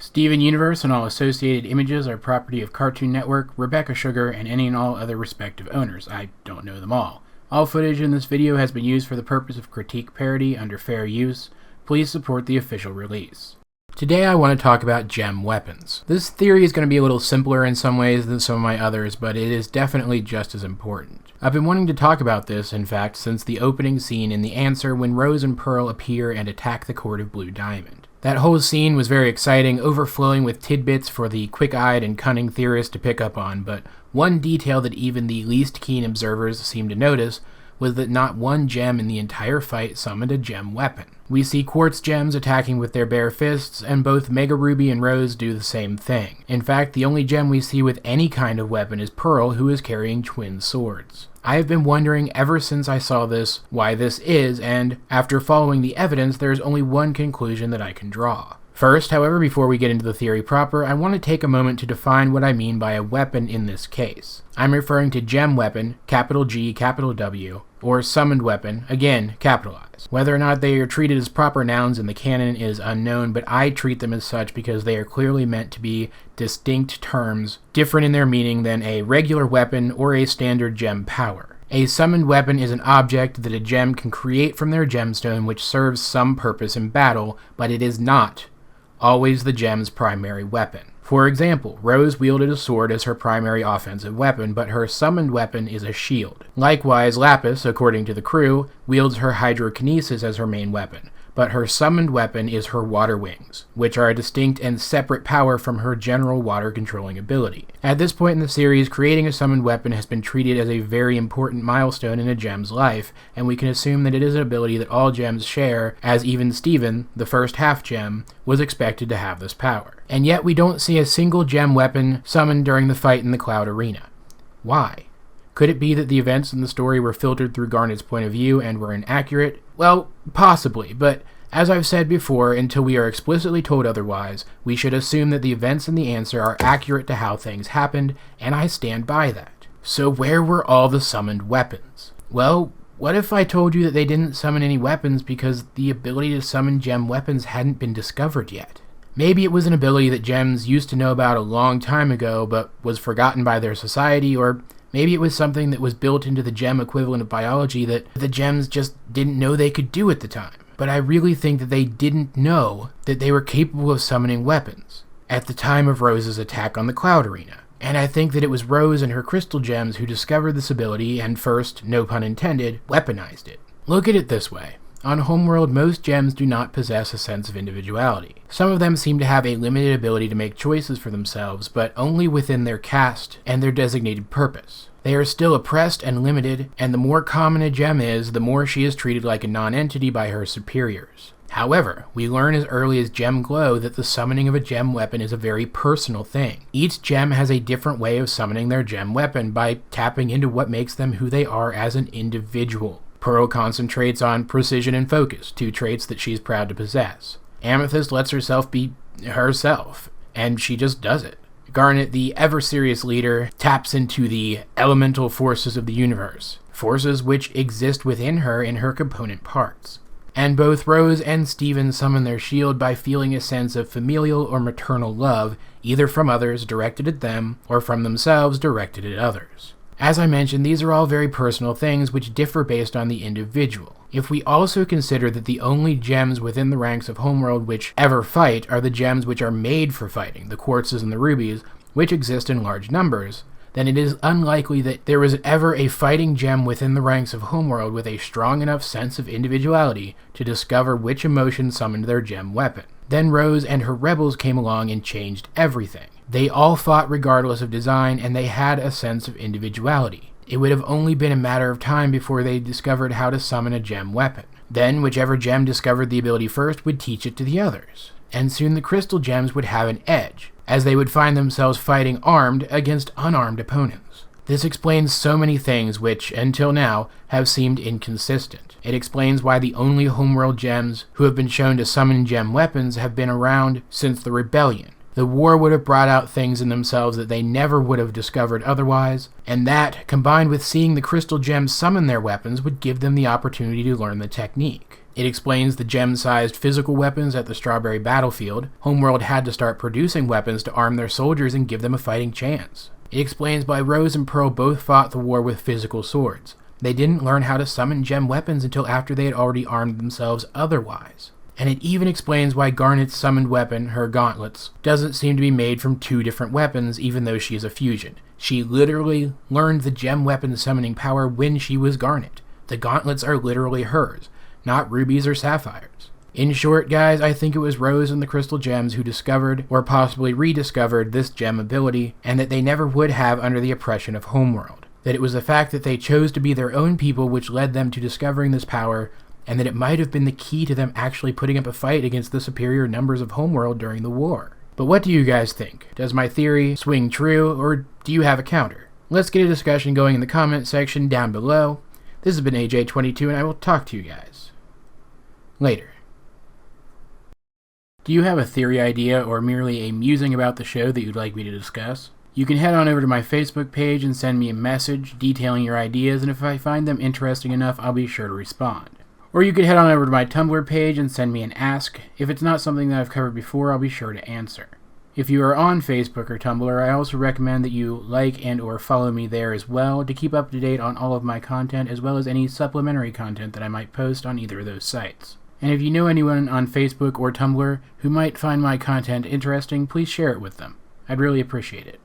Steven Universe and all associated images are property of Cartoon Network, Rebecca Sugar, and any and all other respective owners. I don't know them all. All footage in this video has been used for the purpose of critique parody under fair use. Please support the official release. Today I want to talk about gem weapons. This theory is going to be a little simpler in some ways than some of my others, but it is definitely just as important. I've been wanting to talk about this, in fact, since the opening scene in The Answer when Rose and Pearl appear and attack the Court of Blue Diamond. That whole scene was very exciting, overflowing with tidbits for the quick-eyed and cunning theorist to pick up on, but one detail that even the least keen observers seemed to notice was that not one gem in the entire fight summoned a gem weapon. We see quartz gems attacking with their bare fists, and both Mega Ruby and Rose do the same thing. In fact, the only gem we see with any kind of weapon is Pearl, who is carrying twin swords. I have been wondering ever since I saw this why this is, and after following the evidence, there is only one conclusion that I can draw. First, however, before we get into the theory proper, I want to take a moment to define what I mean by a weapon in this case. I'm referring to gem weapon, capital G, capital W, or summoned weapon, again, capitalized. Whether or not they are treated as proper nouns in the canon is unknown, but I treat them as such because they are clearly meant to be distinct terms, different in their meaning than a regular weapon or a standard gem power. A summoned weapon is an object that a gem can create from their gemstone which serves some purpose in battle, but it is not always the gem's primary weapon. For example, Rose wielded a sword as her primary offensive weapon, but her summoned weapon is a shield. Likewise, Lapis, according to the crew, wields her hydrokinesis as her main weapon, but her summoned weapon is her water wings, which are a distinct and separate power from her general water controlling ability. At this point in the series, creating a summoned weapon has been treated as a very important milestone in a gem's life, and we can assume that it is an ability that all gems share, as even Steven, the first half gem, was expected to have this power. And yet we don't see a single gem weapon summoned during the fight in the Cloud Arena. Why? Could it be that the events in the story were filtered through Garnet's point of view and were inaccurate? Well, possibly, but as I've said before, until we are explicitly told otherwise, we should assume that the events in The Answer are accurate to how things happened, and I stand by that. So where were all the summoned weapons? Well, what if I told you that they didn't summon any weapons because the ability to summon gem weapons hadn't been discovered yet? Maybe it was an ability that gems used to know about a long time ago but was forgotten by their society, or maybe it was something that was built into the gem equivalent of biology that the gems just didn't know they could do at the time. But I really think that they didn't know that they were capable of summoning weapons at the time of Rose's attack on the Cloud Arena. And I think that it was Rose and her crystal gems who discovered this ability and first, no pun intended, weaponized it. Look at it this way. On Homeworld, most gems do not possess a sense of individuality. Some of them seem to have a limited ability to make choices for themselves, but only within their caste and their designated purpose. They are still oppressed and limited, and the more common a gem is, the more she is treated like a non-entity by her superiors. However, we learn as early as Gem Glow that the summoning of a gem weapon is a very personal thing. Each gem has a different way of summoning their gem weapon by tapping into what makes them who they are as an individual. Pearl concentrates on precision and focus, two traits that she's proud to possess. Amethyst lets herself be herself, and she just does it. Garnet, the ever-serious leader, taps into the elemental forces of the universe, forces which exist within her in her component parts. And both Rose and Steven summon their shield by feeling a sense of familial or maternal love, either from others directed at them, or from themselves directed at others. As I mentioned, these are all very personal things which differ based on the individual. If we also consider that the only gems within the ranks of Homeworld which ever fight are the gems which are made for fighting, the quartzes and the rubies, which exist in large numbers, then it is unlikely that there was ever a fighting gem within the ranks of Homeworld with a strong enough sense of individuality to discover which emotion summoned their gem weapon. Then Rose and her rebels came along and changed everything. They all fought regardless of design, and they had a sense of individuality. It would have only been a matter of time before they discovered how to summon a gem weapon. Then, whichever gem discovered the ability first would teach it to the others. And soon the crystal gems would have an edge, as they would find themselves fighting armed against unarmed opponents. This explains so many things which, until now, have seemed inconsistent. It explains why the only Homeworld gems who have been shown to summon gem weapons have been around since the Rebellion. The war would have brought out things in themselves that they never would have discovered otherwise, and that, combined with seeing the crystal gems summon their weapons, would give them the opportunity to learn the technique. It explains the gem-sized physical weapons at the Strawberry Battlefield. Homeworld had to start producing weapons to arm their soldiers and give them a fighting chance. It explains why Rose and Pearl both fought the war with physical swords. They didn't learn how to summon gem weapons until after they had already armed themselves otherwise. And it even explains why Garnet's summoned weapon, her gauntlets, doesn't seem to be made from two different weapons even though she is a fusion. She literally learned the gem weapon summoning power when she was Garnet. The gauntlets are literally hers, not rubies or sapphires. In short, guys, I think it was Rose and the Crystal Gems who discovered, or possibly rediscovered, this gem ability, and that they never would have under the oppression of Homeworld. That it was the fact that they chose to be their own people which led them to discovering this power, and that it might have been the key to them actually putting up a fight against the superior numbers of Homeworld during the war. But what do you guys think? Does my theory swing true, or do you have a counter? Let's get a discussion going in the comment section down below. This has been AJ22, and I will talk to you guys later. Do you have a theory idea or merely a musing about the show that you'd like me to discuss? You can head on over to my Facebook page and send me a message detailing your ideas, and if I find them interesting enough, I'll be sure to respond. Or you could head on over to my Tumblr page and send me an ask. If it's not something that I've covered before, I'll be sure to answer. If you are on Facebook or Tumblr, I also recommend that you like and or follow me there as well to keep up to date on all of my content as well as any supplementary content that I might post on either of those sites. And if you know anyone on Facebook or Tumblr who might find my content interesting, please share it with them. I'd really appreciate it.